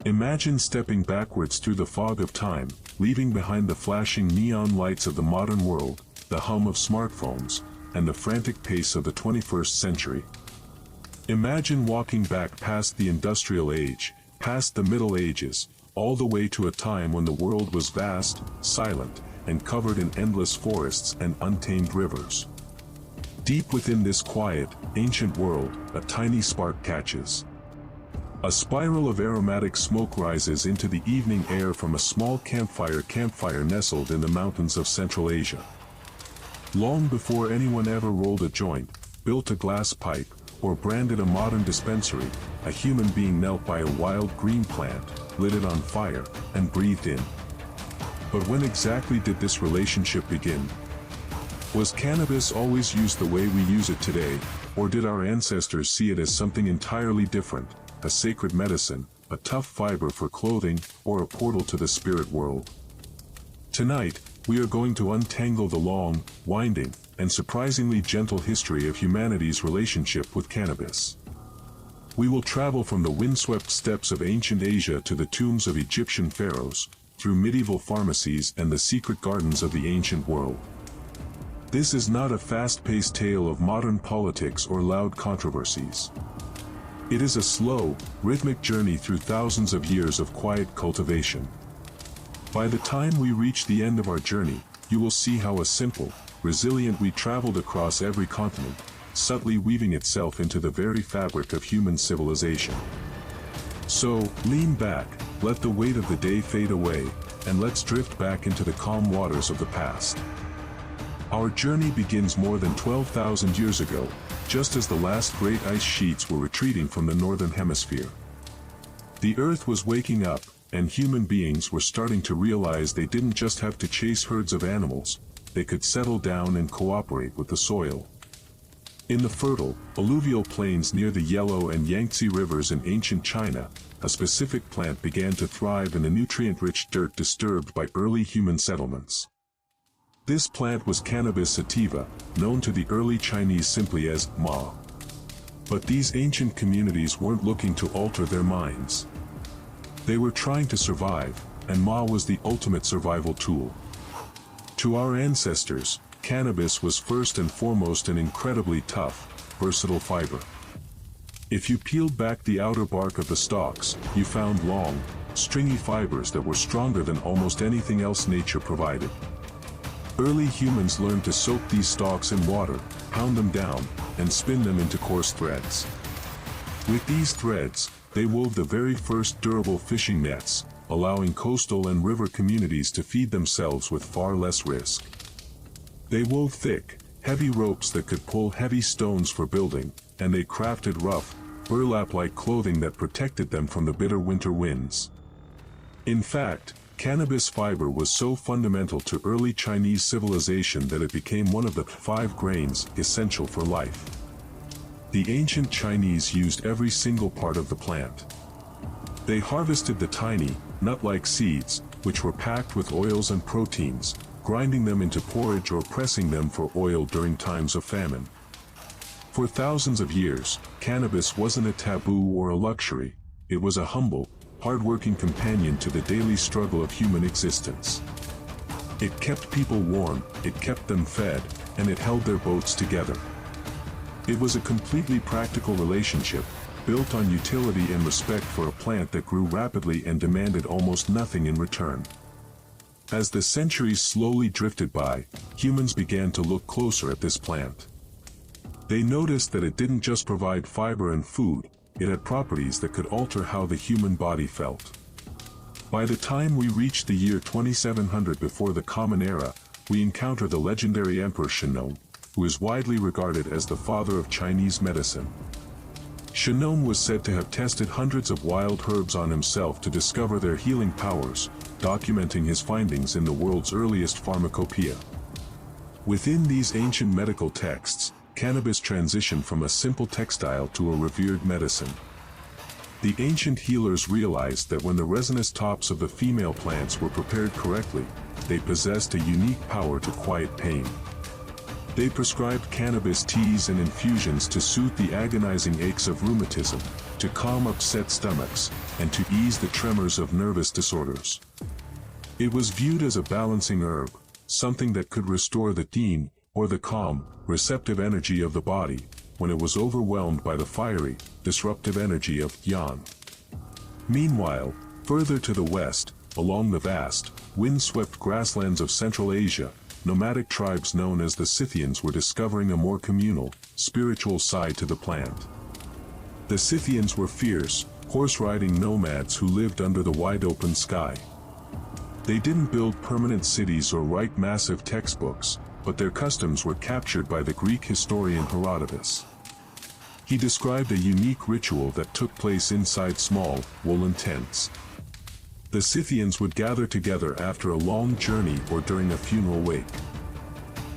Imagine stepping backwards through the fog of time, leaving behind the flashing neon lights of the modern world, the hum of smartphones, and the frantic pace of the 21st century. Imagine walking back past the industrial age, past the Middle Ages, all the way to a time when the world was vast, silent, and covered in endless forests and untamed rivers. Deep within this quiet, ancient world, a tiny spark catches. A spiral of aromatic smoke rises into the evening air from a small campfire nestled in the mountains of Central Asia. Long before anyone ever rolled a joint, built a glass pipe, or branded a modern dispensary, a human being knelt by a wild green plant, lit it on fire, and breathed in. But when exactly did this relationship begin? Was cannabis always used the way we use it today, or did our ancestors see it as something entirely different, a sacred medicine, a tough fiber for clothing, or a portal to the spirit world? Tonight, we are going to untangle the long, winding, and surprisingly gentle history of humanity's relationship with cannabis. We will travel from the windswept steppes of ancient Asia to the tombs of Egyptian pharaohs, through medieval pharmacies and the secret gardens of the ancient world. This is not a fast-paced tale of modern politics or loud controversies. It is a slow, rhythmic journey through thousands of years of quiet cultivation. By the time we reach the end of our journey, you will see how a simple, resilient we traveled across every continent, subtly weaving itself into the very fabric of human civilization. So, lean back, let the weight of the day fade away, and let's drift back into the calm waters of the past. Our journey begins more than 12,000 years ago, just as the last great ice sheets were retreating from the northern hemisphere. The earth was waking up, and human beings were starting to realize they didn't just have to chase herds of animals, they could settle down and cooperate with the soil. In the fertile, alluvial plains near the Yellow and Yangtze rivers in ancient China, a specific plant began to thrive in the nutrient-rich dirt disturbed by early human settlements. This plant was cannabis sativa, known to the early Chinese simply as ma. But these ancient communities weren't looking to alter their minds. They were trying to survive, and ma was the ultimate survival tool. To our ancestors, cannabis was first and foremost an incredibly tough, versatile fiber. If you peeled back the outer bark of the stalks, you found long, stringy fibers that were stronger than almost anything else nature provided. Early humans learned to soak these stalks in water, pound them down, and spin them into coarse threads. With these threads, they wove the very first durable fishing nets, allowing coastal and river communities to feed themselves with far less risk. They wove thick, heavy ropes that could pull heavy stones for building, and they crafted rough, burlap-like clothing that protected them from the bitter winter winds. In fact, cannabis fiber was so fundamental to early Chinese civilization that it became one of the 5 grains essential for life. The ancient Chinese used every single part of the plant. They harvested the tiny, nut-like seeds, which were packed with oils and proteins, grinding them into porridge or pressing them for oil during times of famine. For thousands of years, cannabis wasn't a taboo or a luxury, it was a humble, hard-working companion to the daily struggle of human existence. It kept people warm, it kept them fed, and it held their boats together. It was a completely practical relationship, built on utility and respect for a plant that grew rapidly and demanded almost nothing in return. As the centuries slowly drifted by, humans began to look closer at this plant. They noticed that it didn't just provide fiber and food, it had properties that could alter how the human body felt. By the time we reached the year 2700 before the Common Era, we encounter the legendary Emperor Shennong, who is widely regarded as the father of Chinese medicine. Shennong was said to have tested hundreds of wild herbs on himself to discover their healing powers, documenting his findings in the world's earliest pharmacopoeia. Within these ancient medical texts, cannabis transitioned from a simple textile to a revered medicine. The ancient healers realized that when the resinous tops of the female plants were prepared correctly, they possessed a unique power to quiet pain. They prescribed cannabis teas and infusions to soothe the agonizing aches of rheumatism, to calm upset stomachs, and to ease the tremors of nervous disorders. It was viewed as a balancing herb, something that could restore the yin, or the calm, receptive energy of the body, when it was overwhelmed by the fiery, disruptive energy of yang. Meanwhile, further to the west, along the vast, wind-swept grasslands of Central Asia, nomadic tribes known as the Scythians were discovering a more communal, spiritual side to the plant. The Scythians were fierce, horse-riding nomads who lived under the wide-open sky. They didn't build permanent cities or write massive textbooks, but their customs were captured by the Greek historian Herodotus. He described a unique ritual that took place inside small, woolen tents. The Scythians would gather together after a long journey or during a funeral wake.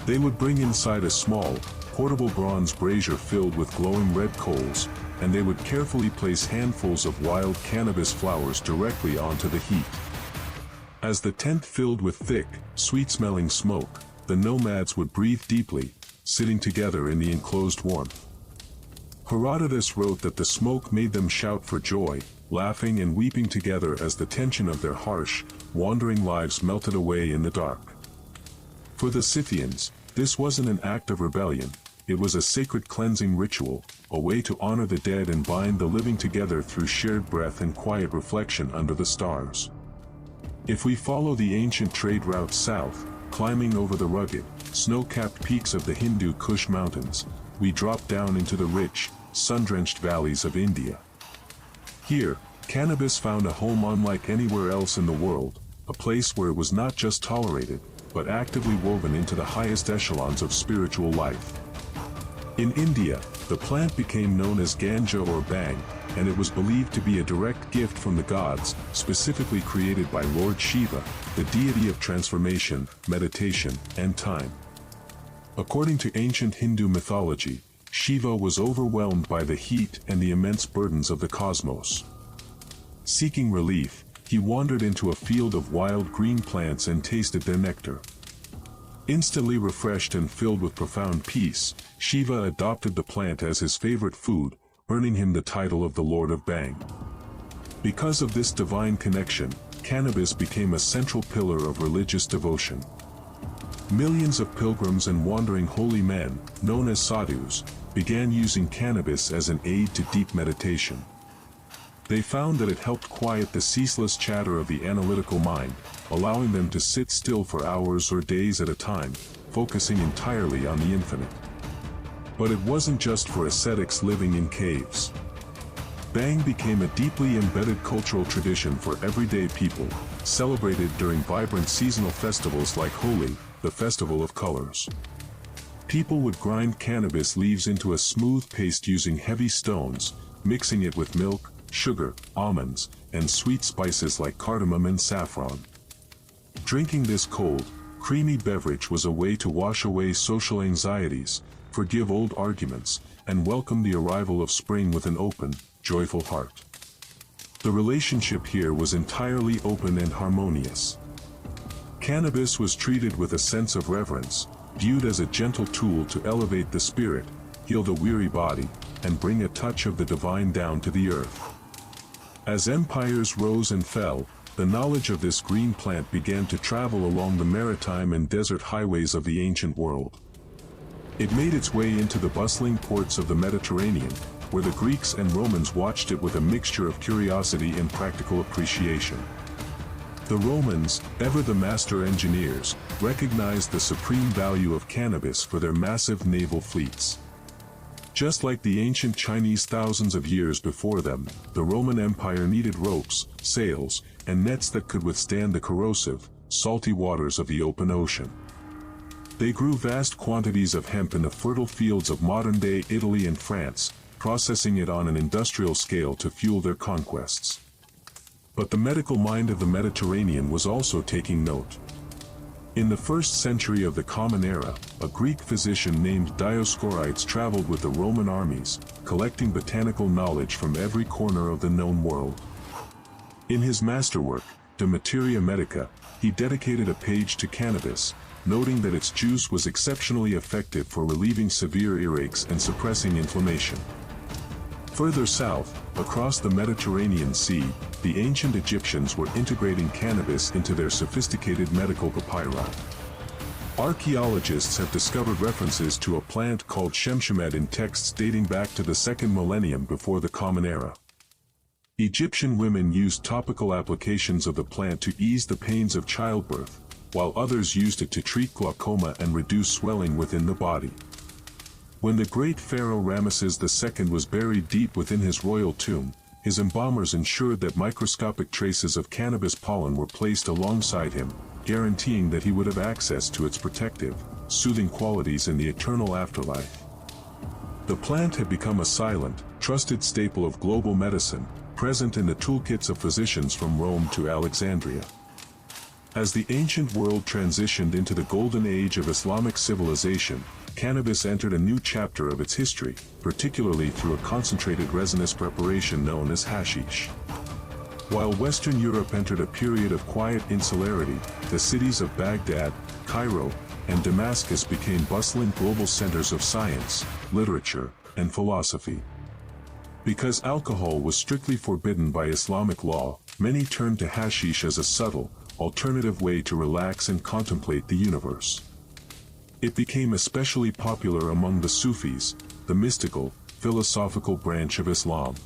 They would bring inside a small, portable bronze brazier filled with glowing red coals, and they would carefully place handfuls of wild cannabis flowers directly onto the heat. As the tent filled with thick, sweet-smelling smoke, the nomads would breathe deeply, sitting together in the enclosed warmth. Herodotus wrote that the smoke made them shout for joy, laughing and weeping together as the tension of their harsh, wandering lives melted away in the dark. For the Scythians, this wasn't an act of rebellion, it was a sacred cleansing ritual, a way to honor the dead and bind the living together through shared breath and quiet reflection under the stars. If we follow the ancient trade route south, climbing over the rugged, snow-capped peaks of the Hindu Kush mountains, we drop down into the rich, sun-drenched valleys of India. Here, cannabis found a home unlike anywhere else in the world, a place where it was not just tolerated, but actively woven into the highest echelons of spiritual life. In India, the plant became known as ganja or bhang, and it was believed to be a direct gift from the gods, specifically created by Lord Shiva, the deity of transformation, meditation, and time. According to ancient Hindu mythology, Shiva was overwhelmed by the heat and the immense burdens of the cosmos. Seeking relief, he wandered into a field of wild green plants and tasted their nectar. Instantly refreshed and filled with profound peace, Shiva adopted the plant as his favorite food, earning him the title of the Lord of Bhang. Because of this divine connection, cannabis became a central pillar of religious devotion. Millions of pilgrims and wandering holy men, known as sadhus, began using cannabis as an aid to deep meditation. They found that it helped quiet the ceaseless chatter of the analytical mind, allowing them to sit still for hours or days at a time, focusing entirely on the infinite. But it wasn't just for ascetics living in caves. Bhang became a deeply embedded cultural tradition for everyday people, celebrated during vibrant seasonal festivals like Holi, the Festival of Colors. People would grind cannabis leaves into a smooth paste using heavy stones, mixing it with milk, sugar, almonds, and sweet spices like cardamom and saffron. Drinking this cold, creamy beverage was a way to wash away social anxieties, forgive old arguments, and welcome the arrival of spring with an open, joyful heart. The relationship here was entirely open and harmonious. Cannabis was treated with a sense of reverence, viewed as a gentle tool to elevate the spirit, heal the weary body, and bring a touch of the divine down to the earth. As empires rose and fell, the knowledge of this green plant began to travel along the maritime and desert highways of the ancient world. It made its way into the bustling ports of the Mediterranean, where the Greeks and Romans watched it with a mixture of curiosity and practical appreciation. The Romans, ever the master engineers, recognized the supreme value of cannabis for their massive naval fleets. Just like the ancient Chinese thousands of years before them, the Roman Empire needed ropes, sails, and nets that could withstand the corrosive, salty waters of the open ocean. They grew vast quantities of hemp in the fertile fields of modern-day Italy and France, processing it on an industrial scale to fuel their conquests. But the medical mind of the Mediterranean was also taking note. In the 1st century of the Common Era, a Greek physician named Dioscorides traveled with the Roman armies, collecting botanical knowledge from every corner of the known world. In his masterwork, De Materia Medica, he dedicated a page to cannabis, noting that its juice was exceptionally effective for relieving severe earaches and suppressing inflammation. Further south, across the Mediterranean Sea, the ancient Egyptians were integrating cannabis into their sophisticated medical papyri. Archaeologists have discovered references to a plant called shemshamed in texts dating back to the 2nd millennium before the Common Era. Egyptian women used topical applications of the plant to ease the pains of childbirth, while others used it to treat glaucoma and reduce swelling within the body. When the great pharaoh Ramesses II was buried deep within his royal tomb, his embalmers ensured that microscopic traces of cannabis pollen were placed alongside him, guaranteeing that he would have access to its protective, soothing qualities in the eternal afterlife. The plant had become a silent, trusted staple of global medicine, present in the toolkits of physicians from Rome to Alexandria. As the ancient world transitioned into the golden age of Islamic civilization, cannabis entered a new chapter of its history, particularly through a concentrated resinous preparation known as hashish. While Western Europe entered a period of quiet insularity, the cities of Baghdad, Cairo, and Damascus became bustling global centers of science, literature, and philosophy. Because alcohol was strictly forbidden by Islamic law, many turned to hashish as a subtle, alternative way to relax and contemplate the universe. It became especially popular among the Sufis, the mystical, philosophical branch of Islam.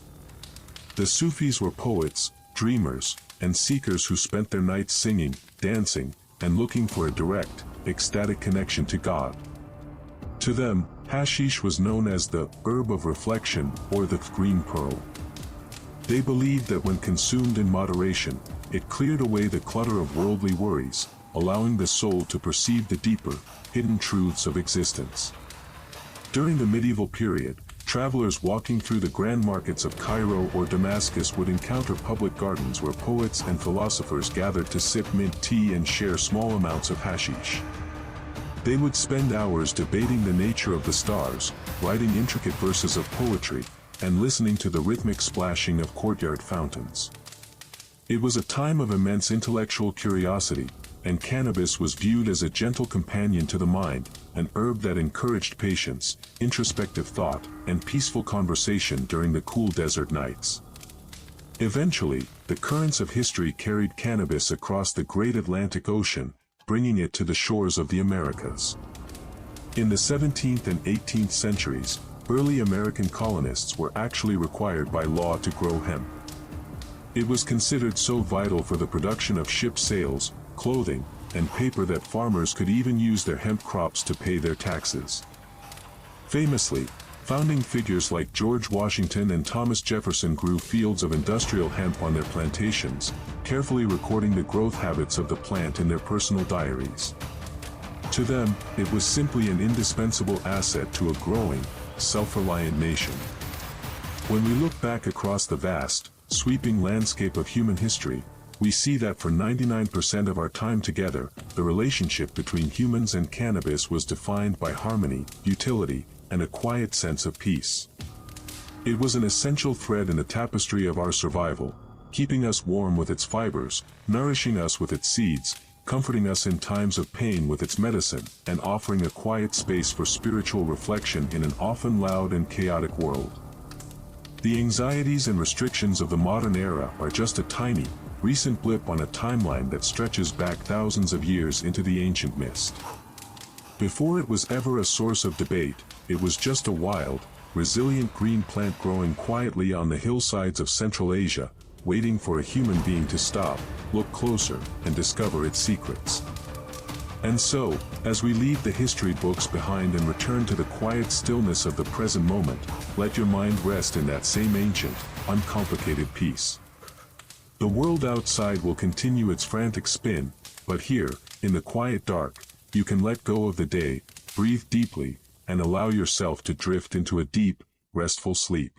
The Sufis were poets, dreamers, and seekers who spent their nights singing, dancing, and looking for a direct, ecstatic connection to God. To them, hashish was known as the herb of reflection or the green pearl. They believed that when consumed in moderation, it cleared away the clutter of worldly worries, allowing the soul to perceive the deeper, hidden truths of existence. During the medieval period, travelers walking through the grand markets of Cairo or Damascus would encounter public gardens where poets and philosophers gathered to sip mint tea and share small amounts of hashish. They would spend hours debating the nature of the stars, writing intricate verses of poetry, and listening to the rhythmic splashing of courtyard fountains. It was a time of immense intellectual curiosity, and cannabis was viewed as a gentle companion to the mind, an herb that encouraged patience, introspective thought, and peaceful conversation during the cool desert nights. Eventually, the currents of history carried cannabis across the great Atlantic Ocean, bringing it to the shores of the Americas. In the 17th and 18th centuries, early American colonists were actually required by law to grow hemp. It was considered so vital for the production of ship sails, clothing, and paper that farmers could even use their hemp crops to pay their taxes. Famously, founding figures like George Washington and Thomas Jefferson grew fields of industrial hemp on their plantations, carefully recording the growth habits of the plant in their personal diaries. To them, it was simply an indispensable asset to a growing, self-reliant nation. When we look back across the vast, sweeping landscape of human history, we see that for 99% of our time together, the relationship between humans and cannabis was defined by harmony, utility, and a quiet sense of peace. It was an essential thread in the tapestry of our survival, keeping us warm with its fibers, nourishing us with its seeds, comforting us in times of pain with its medicine, and offering a quiet space for spiritual reflection in an often loud and chaotic world. The anxieties and restrictions of the modern era are just a tiny, recent blip on a timeline that stretches back thousands of years into the ancient mist. Before it was ever a source of debate, it was just a wild, resilient green plant growing quietly on the hillsides of Central Asia, waiting for a human being to stop, look closer, and discover its secrets. And so, as we leave the history books behind and return to the quiet stillness of the present moment, let your mind rest in that same ancient, uncomplicated peace. The world outside will continue its frantic spin, but here, in the quiet dark, you can let go of the day, breathe deeply, and allow yourself to drift into a deep, restful sleep.